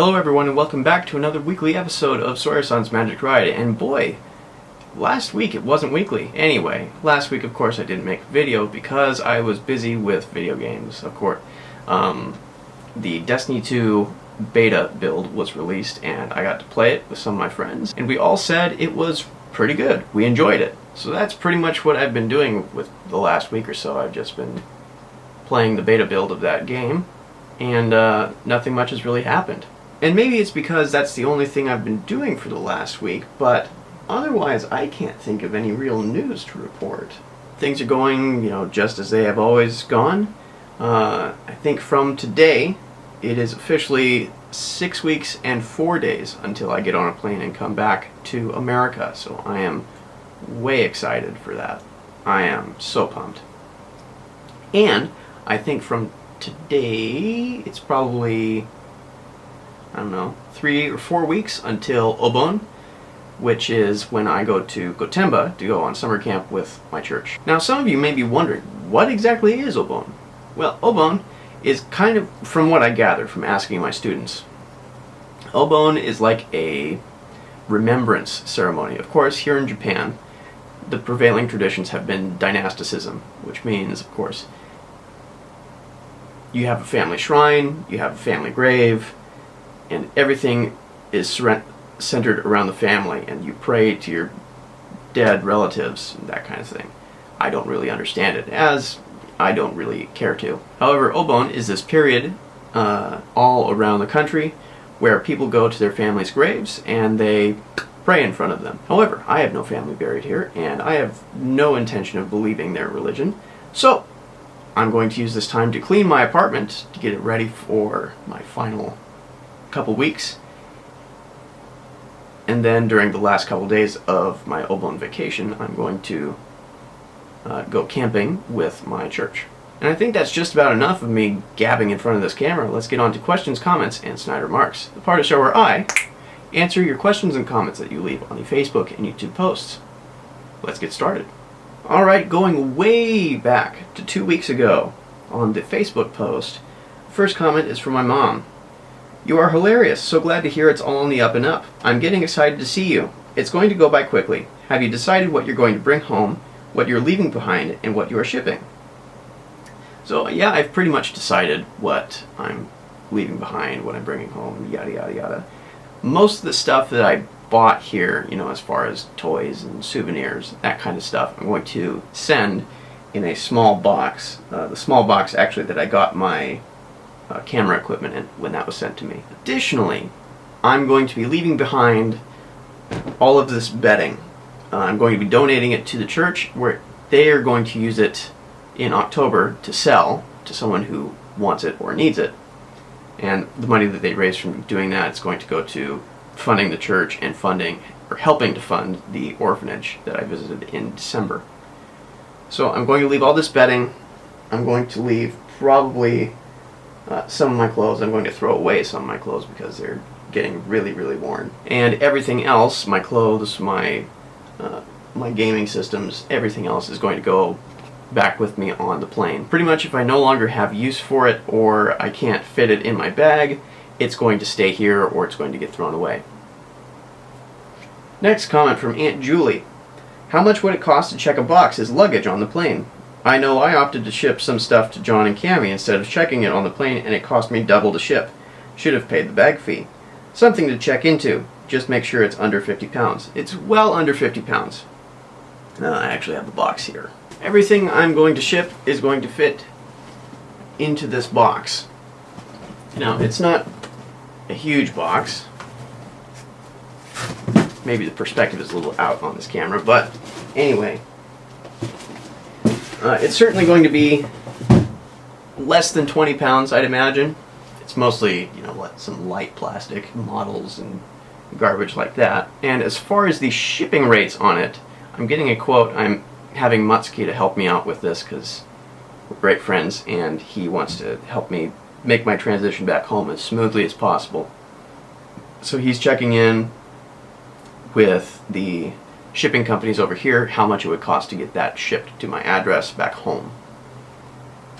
Hello everyone and welcome back to another weekly episode of Sawyer-san's Magic Ride. And boy, last week it wasn't weekly. Anyway, last week of course I didn't make a video because I was busy with video games, of course. The Destiny 2 beta build was released and I got to play it with some of my friends. And we all said it was pretty good. We enjoyed it. So that's pretty much what I've been doing with the last week or so. I've just been playing the beta build of that game. And nothing much has really happened. And maybe it's because that's the only thing I've been doing for the last week, but otherwise I can't think of any real news to report. Things are going, just as they have always gone. I think from today, it is officially 6 weeks and 4 days until I get on a plane and come back to America. So I am way excited for that. I am so pumped. And I think from today, it's probably, 3 or 4 weeks until Obon, which is when I go to Gotemba to go on summer camp with my church. Now some of you may be wondering, what exactly is Obon? Well, Obon is kind of, from what I gathered from asking my students, Obon is like a remembrance ceremony. Of course, here in Japan, the prevailing traditions have been dynasticism, which means, of course, you have a family shrine, you have a family grave, and everything is centered around the family, and you pray to your dead relatives, and that kind of thing. I don't really understand it, as I don't really care to. However, Obon is this period all around the country where people go to their family's graves and they pray in front of them. However, I have no family buried here, and I have no intention of believing their religion, so I'm going to use this time to clean my apartment to get it ready for my final couple weeks. And then during the last couple days of my Obon vacation, I'm going to go camping with my church. And I think that's just about enough of me gabbing in front of this camera. Let's get on to questions, comments, and snide remarks. The part of the show where I answer your questions and comments that you leave on the Facebook and YouTube posts. Let's get started. Alright, going way back to 2 weeks ago on the Facebook post, first comment is from my mom. "You are hilarious. So glad to hear it's all on the up and up. I'm getting excited to see you. It's going to go by quickly. Have you decided what you're going to bring home, what you're leaving behind, and what you are shipping?" So yeah, I've pretty much decided what I'm leaving behind, what I'm bringing home, yada yada yada. Most of the stuff that I bought here, as far as toys and souvenirs, that kind of stuff, I'm going to send in a small box. The small box actually that I got my camera equipment in when that was sent to me. Additionally, I'm going to be leaving behind all of this bedding. I'm going to be donating it to the church, where they are going to use it in October to sell to someone who wants it or needs it. And the money that they raise from doing that is going to go to funding the church and helping to fund the orphanage that I visited in December. So I'm going to leave all this bedding. I'm going to leave probably some of my clothes. I'm going to throw away some of my clothes because they're getting really, really worn. And everything else, my clothes, my gaming systems, everything else is going to go back with me on the plane. Pretty much if I no longer have use for it or I can't fit it in my bag, it's going to stay here or it's going to get thrown away. Next comment from Aunt Julie. "How much would it cost to check a box as luggage on the plane? I know I opted to ship some stuff to John and Cammie instead of checking it on the plane, and it cost me double to ship. Should have paid the bag fee. Something to check into. Just make sure it's under 50 pounds. It's well under 50 pounds. I actually have the box here. Everything I'm going to ship is going to fit into this box. Now, it's not a huge box. Maybe the perspective is a little out on this camera, but anyway. It's certainly going to be less than 20 pounds, I'd imagine. It's mostly, some light plastic models and garbage like that. And as far as the shipping rates on it, I'm getting a quote. I'm having Mutsuki to help me out with this because we're great friends, and he wants to help me make my transition back home as smoothly as possible. So he's checking in with the shipping companies over here, how much it would cost to get that shipped to my address back home.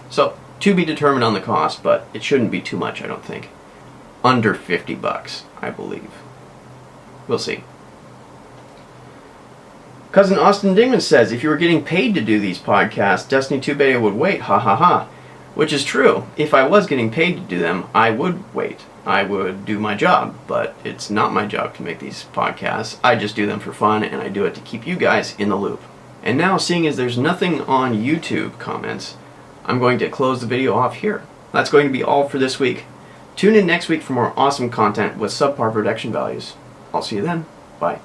So, to be determined on the cost, but it shouldn't be too much, I don't think. under $50, I believe. We'll see. Cousin Austin Dingman says, if you were getting paid to do these podcasts, Destiny 2 beta would wait, ha ha ha. Which is true. If I was getting paid to do them, I would wait. I would do my job, but it's not my job to make these podcasts. I just do them for fun, and I do it to keep you guys in the loop. And now, seeing as there's nothing on YouTube comments, I'm going to close the video off here. That's going to be all for this week. Tune in next week for more awesome content with subpar production values. I'll see you then. Bye.